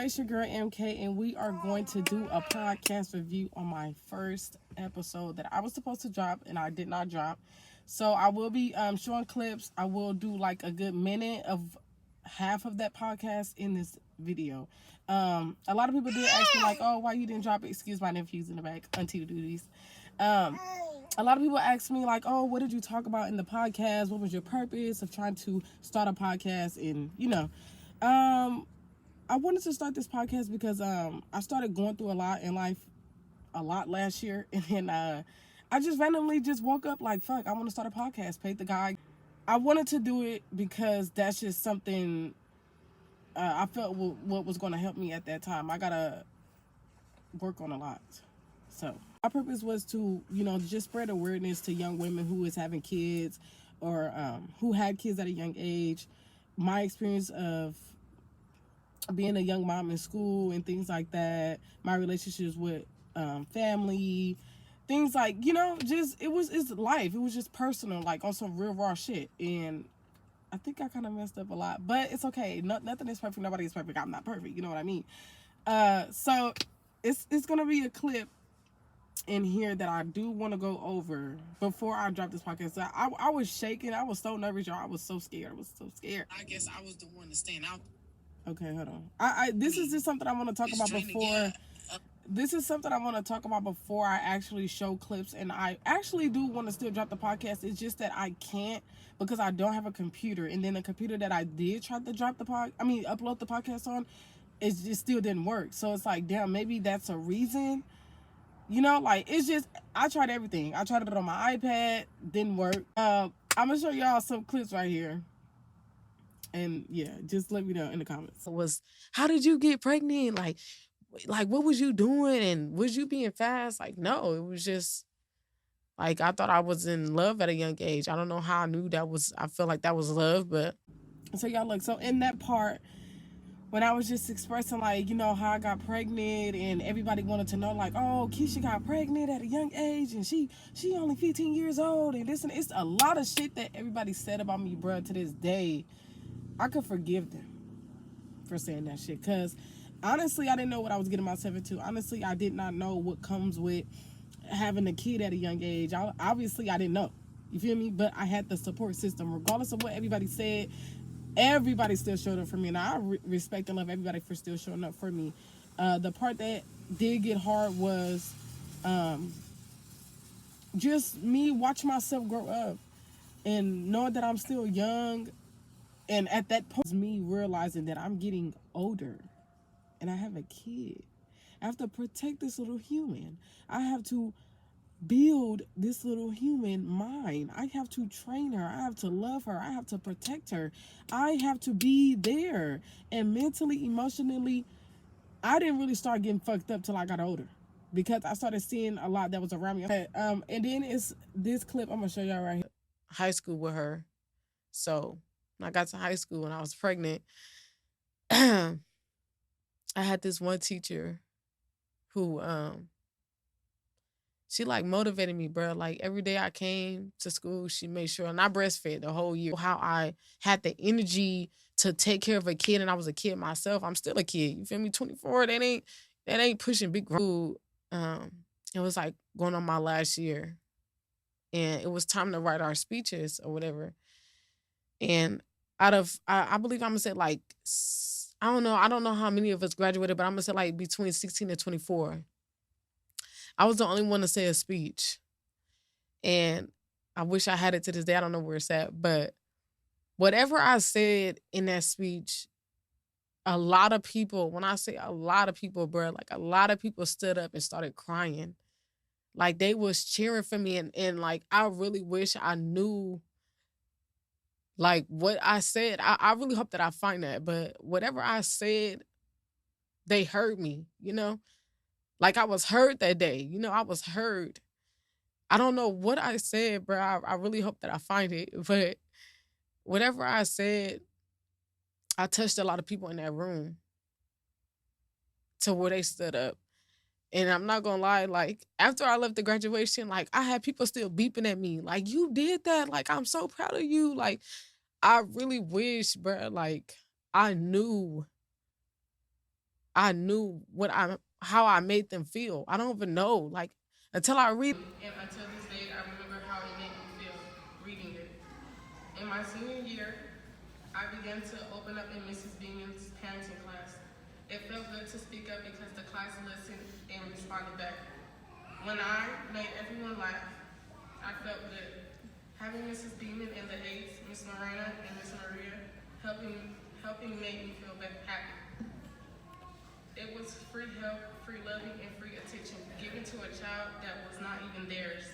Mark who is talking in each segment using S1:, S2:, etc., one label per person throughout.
S1: it's your girl MK, and we are going to do a podcast review on my first episode that I was supposed to drop and I did not drop. So I will be showing clips. I will do like a good minute of half of that podcast in this video. A lot of people did ask me like, oh, why you didn't drop it? Excuse my nephews in the back, auntie duties. A lot of people ask me like, oh, what did you talk about in the podcast? What was your purpose of trying to start a podcast? And I wanted to start this podcast because I started going through a lot in life, a lot last year, and then I just randomly just woke up like, fuck, I want to start a podcast. Paid the guy. I wanted to do it because that's just something I felt what was going to help me at that time. I gotta work on a lot, so my purpose was to just spread awareness to young women who is having kids or who had kids at a young age. My experience of being a young mom in school and things like that, my relationships with family, things like, it's life. It was just personal, like on some real raw shit. And I think I kind of messed up a lot, but it's okay. Nothing is perfect. Nobody is perfect. I'm not perfect. You know what I mean? So it's going to be a clip in here that I do want to go over before I drop this podcast. So I was shaking. I was so nervous, y'all. I was so scared. I guess I was the one to stand out. Okay, hold on. This is just something I want to talk about before. This is something I want to talk about before I actually show clips, and I actually do want to still drop the podcast. It's just that I can't because I don't have a computer, and then the computer that I did try to upload the podcast on, it just still didn't work. So it's like, damn, maybe that's a reason. It's just, I tried everything. I tried it on my iPad, didn't work. I'm gonna show y'all some clips right here. And yeah, just let me know in the comments. How did you get pregnant? Like what was you doing? And was you being fast? Like, no, it was just like, I thought I was in love at a young age. I don't know how I knew I feel like that was love, but. So y'all look, so in that part, when I was just expressing like, how I got pregnant and everybody wanted to know like, oh, Keisha got pregnant at a young age and she only 15 years old and this, and it's a lot of shit that everybody said about me, bro, to this day. I could forgive them for saying that shit because honestly, I didn't know what I was getting myself into. Honestly, I did not know what comes with having a kid at a young age. Obviously, I didn't know. You feel me? But I had the support system. Regardless of what everybody said, everybody still showed up for me. And I respect and love everybody for still showing up for me. The part that did get hard was just me watching myself grow up and knowing that I'm still young. And at that point, me realizing that I'm getting older and I have a kid. I have to protect this little human. I have to build this little human mind. I have to train her. I have to love her. I have to protect her. I have to be there. And mentally, emotionally, I didn't really start getting fucked up till I got older because I started seeing a lot that was around me. Okay, and then it's this clip I'm going to show y'all right here. High school with her. So when I got to high school and I was pregnant, I had this one teacher who she like motivated me, bro. Like every day I came to school, she made sure, and I breastfed the whole year. How I had the energy to take care of a kid, and I was a kid myself. I'm still a kid. You feel me? 24. That ain't pushing big grown. It was like going on my last year, and it was time to write our speeches or whatever. And I believe I'm gonna say like, I don't know how many of us graduated, but I'm gonna say like between 16 and 24. I was the only one to say a speech. And I wish I had it to this day. I don't know where it's at. But whatever I said in that speech, a lot of people, when I say a lot of people, bro, like a lot of people stood up and started crying. Like they was cheering for me. And like, I really wish I knew like what I said. I really hope that I find that. But whatever I said, they heard me, Like I was heard that day. I was heard. I don't know what I said, bro. I really hope that I find it. But whatever I said, I touched a lot of people in that room to where they stood up. And I'm not gonna lie, like after I left the graduation, like I had people still beeping at me. Like, you did that. Like, I'm so proud of you. Like, I really wish, bro, like I knew
S2: I knew how I made them feel. I don't even know, like, until I read.
S1: And until this day, I remember how it made me feel reading it. In my senior year, I began to open up in Mrs. Beeman's parenting class. It felt good to speak up because the class listened and responded back. When I made everyone laugh, I felt good. Having Mrs. Beeman and the aides, Miss Morena and Miss Maria, helping make me feel happy. It was free help, free loving, and free attention given to a child that was not even theirs.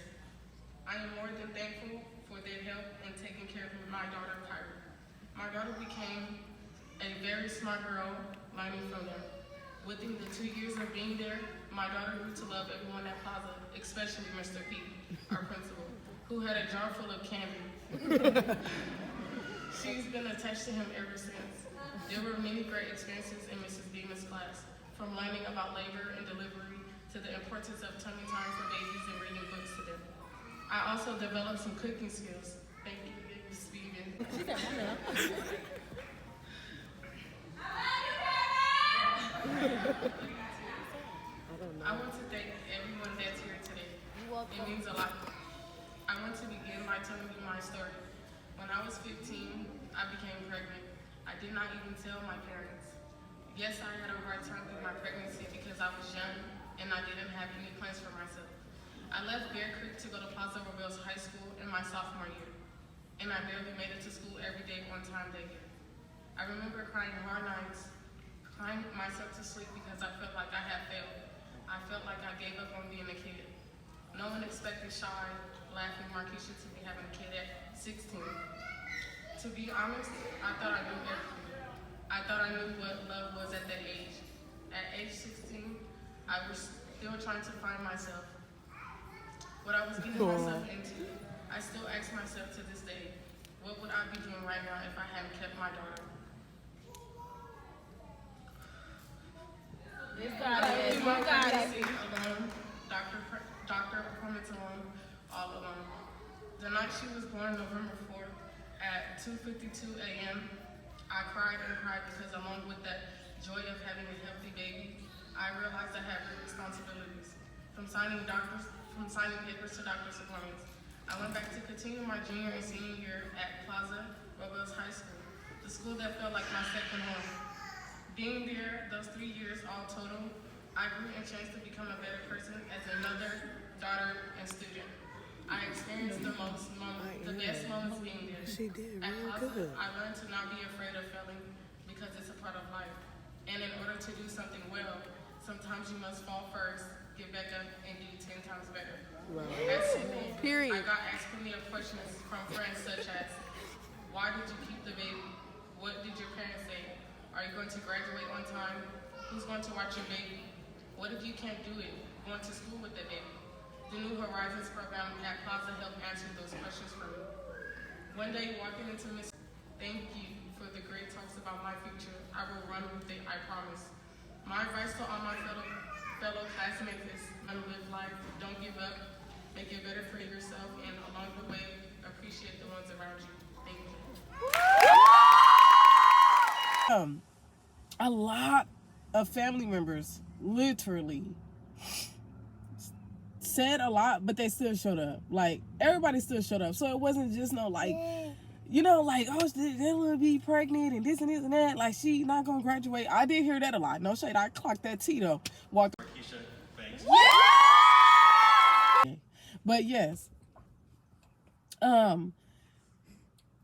S1: I am more than thankful for their help in taking care of my daughter, Kyra. My daughter became a very smart girl, learning from them. Within the 2 years of being there, my daughter grew to love everyone at Plaza, especially Mr. P, our principal, who had a jar full of candy. She's been attached to him ever since. There were many great experiences in Mrs. Beeman's class, from learning about labor and delivery to the importance of tummy time for babies and reading books to them. I also developed some cooking skills. Thank you, Mrs. Beeman. I want to thank everyone that's here today. It means a lot. I want to begin by telling you my story. When I was 15, I became pregnant. I did not even tell my parents. Yes, I had a hard time with my pregnancy because I was young and I didn't have any plans for myself. I left Bear Creek to go to Plaza Rebels High School in my sophomore year, and I barely made it to school every day on time that year. I remember crying hard nights, crying myself to sleep because I felt like I had failed. I felt like I gave up on being a kid. No one expected shy, laughing Markeisha to be having a kid at 16. To be honest, I thought I knew everything. I thought I knew what love was at that age. At age 16, I was still trying to find myself. What I was getting myself into. I still ask myself to this day, what would I be doing right now if I hadn't kept my daughter? Alone, doctor appointments alone, all alone. The night she was born, November 4th, at 2:52 a.m., I cried and cried because along with that joy of having a healthy baby, I realized I had real responsibilities. From signing papers to doctor's appointments. I went back to continue my junior and senior year at Plaza Rebels High School, the school that felt like my second home. Being there those 3 years all total, I grew and changed to become a better person as a mother, daughter, and student. I experienced the best moments being there.
S3: She did
S1: At
S3: real
S1: Plaza,
S3: good.
S1: I learned to not be afraid of failing because it's a part of life. And in order to do something well, sometimes you must fall first, get back up, and do 10 times better. At school, I got asked plenty of questions from friends such as, why did you keep the baby? What did your parents say? Are you going to graduate on time? Who's going to watch your baby? What if you can't do it? Going to school with the baby? The New Horizons program at Plaza helped answer those questions for me. One day, walking into Miss, thank you for the great talks about my future. I will run with it, I promise. My advice to all my fellow classmates is to live life, don't give up, make it better for yourself, and along the way, appreciate the ones around you. Thank you. A lot of family members literally said a lot, but they still showed up. Like, everybody still showed up. So it wasn't just no, like, you know, like, oh, that little be pregnant and this and that. Like, she not gonna graduate. I did hear that a lot. No shade. I clocked that T though. Walked.
S4: Keisha, thanks.
S1: But yes,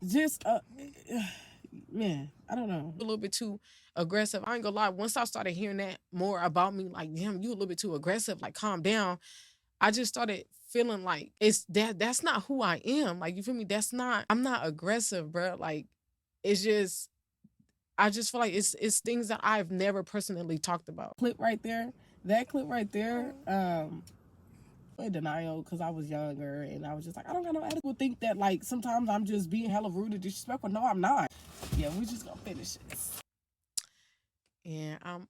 S1: just man, I don't know.
S2: A little bit too aggressive. I ain't gonna lie. Once I started hearing that more about me, like, damn, you a little bit too aggressive. Like, calm down. I just started feeling like that's not who I am. Like, you feel me? I'm not aggressive, bro. Like, it's just, I just feel like it's things that I've never personally talked about.
S1: That clip right there, in denial because I was younger and I was just like, I don't got no attitude. People think that like sometimes I'm just being hella rude and disrespectful. No, I'm not. Yeah, we just gonna finish this.
S2: And I'll